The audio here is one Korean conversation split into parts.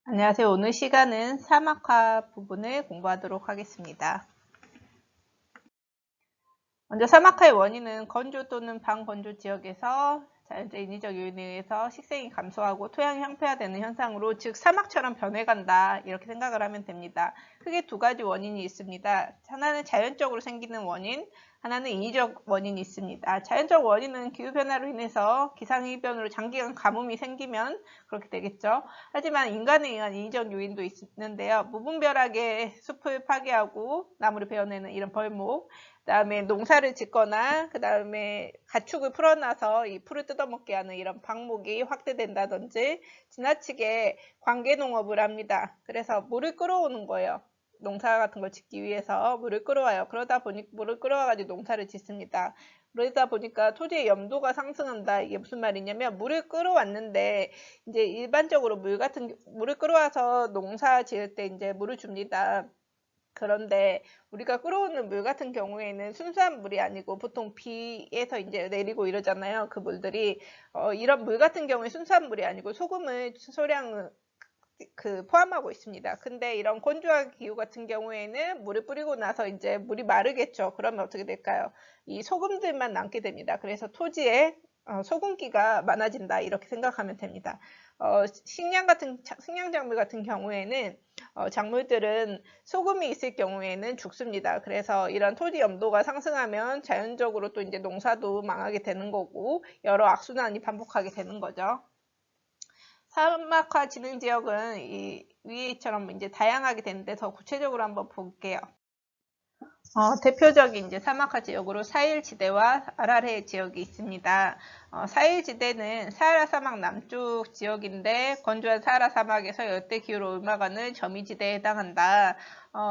안녕하세요. 오늘 시간은 사막화 부분을 공부하도록 하겠습니다. 먼저 사막화의 원인은 건조 또는 반건조 지역에서 자연적 인위적 요인에 의해서 식생이 감소하고 토양이 황폐화되는 현상으로, 즉 사막처럼 변해간다, 이렇게 생각을 하면 됩니다. 크게 두 가지 원인이 있습니다. 하나는 자연적으로 생기는 원인, 하나는 인위적 원인이 있습니다. 자연적 원인은 기후변화로 인해서 기상이변으로 장기간 가뭄이 생기면 그렇게 되겠죠. 하지만 인간에 의한 인위적 요인도 있는데요. 무분별하게 숲을 파괴하고 나무를 베어내는 이런 벌목, 그 다음에 농사를 짓거나 그 다음에 가축을 풀어놔서 이 풀을 뜯어먹게 하는 이런 방목이 확대된다든지, 지나치게 관계농업을 합니다. 그래서 물을 끌어오는 거예요. 농사 같은 걸 짓기 위해서 물을 끌어와요. 그러다 보니 물을 끌어와가지고 농사를 짓습니다. 그러다 보니까 토지의 염도가 상승한다. 이게 무슨 말이냐면, 물을 끌어왔는데 이제 일반적으로 물을 끌어와서 농사 지을 때 이제 물을 줍니다. 그런데 우리가 끌어오는 물 같은 경우에는 순수한 물이 아니고 보통 비에서 이제 내리고 이러잖아요. 그 물들이 이런 물 같은 경우에 순수한 물이 아니고 소금을 소량 포함하고 있습니다. 근데 이런 건조한 기후 같은 경우에는 물을 뿌리고 나서 이제 물이 마르겠죠. 그러면 어떻게 될까요? 이 소금들만 남게 됩니다. 그래서 토지에 소금기가 많아진다, 이렇게 생각하면 됩니다. 식량작물 같은 경우에는 작물들은 소금이 있을 경우에는 죽습니다. 그래서 이런 토지 염도가 상승하면 자연적으로 또 이제 농사도 망하게 되는 거고, 여러 악순환이 반복하게 되는 거죠. 사막화 진흥 지역은 이 위처럼 이제 다양하게 되는데, 더 구체적으로 한번 볼게요. 대표적인 이제 사막화 지역으로 사일지대와 아라레 지역이 있습니다. 사일지대는 사하라 사막 남쪽 지역인데, 건조한 사하라 사막에서 열대 기후로 옮아가는 점이지대에 해당한다.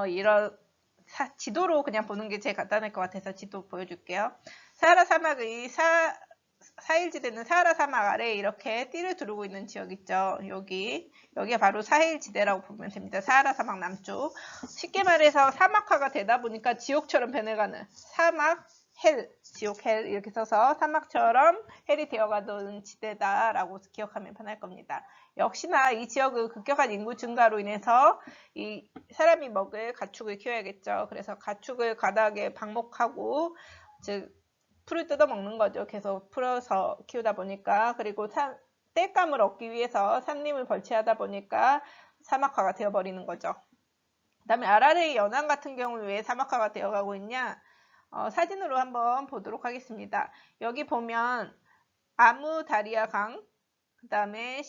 이런 지도로 그냥 보는 게 제일 간단할 것 같아서 지도 보여줄게요. 사하라 사막의 사일지대는 사하라 사막 아래에 이렇게 띠를 두르고 있는 지역 있죠. 여기가 바로 사일지대라고 보면 됩니다. 사하라 사막 남쪽. 쉽게 말해서 사막화가 되다 보니까 지옥처럼 변해가는 사막 헬, 지옥 헬 이렇게 써서 사막처럼 헬이 되어가는 지대다라고 기억하면 편할 겁니다. 역시나 이 지역은 급격한 인구 증가로 인해서 이 사람이 먹을 가축을 키워야겠죠. 그래서 가축을 가닥에 방목하고, 즉 풀을 뜯어먹는 거죠. 계속 풀어서 키우다 보니까. 그리고 땔감을 얻기 위해서 산림을 벌채하다 보니까 사막화가 되어버리는 거죠. 그 다음에 아라레이 연안 같은 경우는 왜 사막화가 되어가고 있냐? 사진으로 한번 보도록 하겠습니다. 여기 보면 아무다리아 강, 그 다음에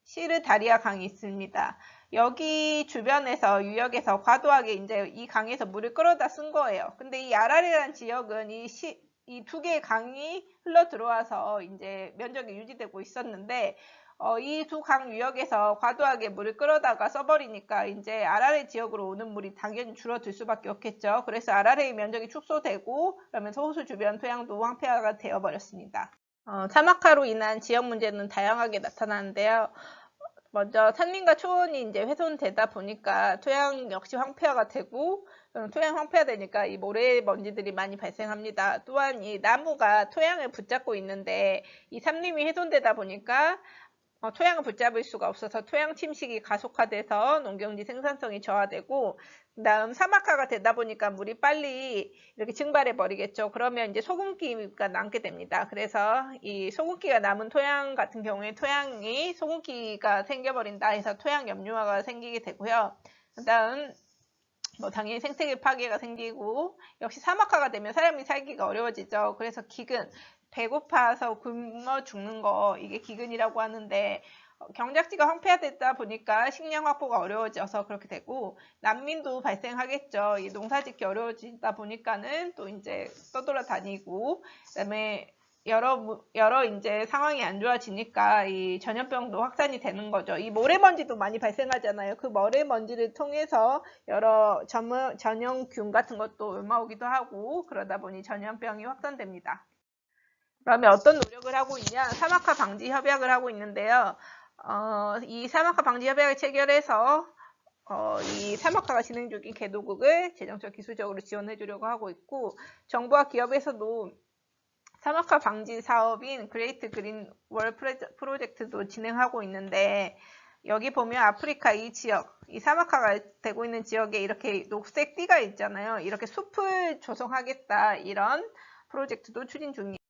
시르다리아 강이 있습니다. 여기 주변에서 유역에서 과도하게 이제 이 강에서 물을 끌어다 쓴 거예요. 근데 이 아라리라는 지역은 이 두 개의 강이 흘러 들어와서 이제 면적이 유지되고 있었는데, 이 두 강 유역에서 과도하게 물을 끌어다가 써버리니까 이제 아라레 지역으로 오는 물이 당연히 줄어들 수밖에 없겠죠. 그래서 아라레의 면적이 축소되고, 그러면서 호수 주변 토양도 황폐화가 되어버렸습니다. 사막화로 인한 지역 문제는 다양하게 나타나는데요. 먼저 산림과 초원이 이제 훼손되다 보니까 토양 역시 황폐화가 되고, 토양 황폐화되니까 이 모래먼지들이 많이 발생합니다. 또한 이 나무가 토양을 붙잡고 있는데, 이 산림이 훼손되다 보니까 토양을 붙잡을 수가 없어서 토양 침식이 가속화돼서 농경지 생산성이 저하되고, 그다음 사막화가 되다 보니까 물이 빨리 이렇게 증발해 버리겠죠. 그러면 이제 소금기가 남게 됩니다. 그래서 이 소금기가 남은 토양 같은 경우에 토양이 소금기가 생겨버린다 해서 토양 염류화가 생기게 되고요. 그다음 당연히 생태계 파괴가 생기고, 역시 사막화가 되면 사람이 살기가 어려워지죠. 그래서 기근, 배고파서 굶어 죽는 거, 이게 기근이라고 하는데, 경작지가 황폐화됐다 보니까 식량 확보가 어려워져서 그렇게 되고, 난민도 발생하겠죠. 이 농사짓기 어려워지다 보니까는 또 이제 떠돌아다니고, 그다음에 여러 이제 상황이 안 좋아지니까 이 전염병도 확산이 되는 거죠. 이 모래먼지도 많이 발생하잖아요. 그 모래먼지를 통해서 여러 전염균 같은 것도 옮아오기도 하고, 그러다 보니 전염병이 확산됩니다. 그러면 어떤 노력을 하고 있냐? 사막화 방지 협약을 하고 있는데요. 이 사막화 방지 협약을 체결해서 이 사막화가 진행 중인 개도국을 재정적 기술적으로 지원해 주려고 하고 있고, 정부와 기업에서도 사막화 방지 사업인 그레이트 그린 월 프로젝트도 진행하고 있는데, 여기 보면 아프리카 이 지역, 이 사막화가 되고 있는 지역에 이렇게 녹색 띠가 있잖아요. 이렇게 숲을 조성하겠다 이런 프로젝트도 추진 중이에요.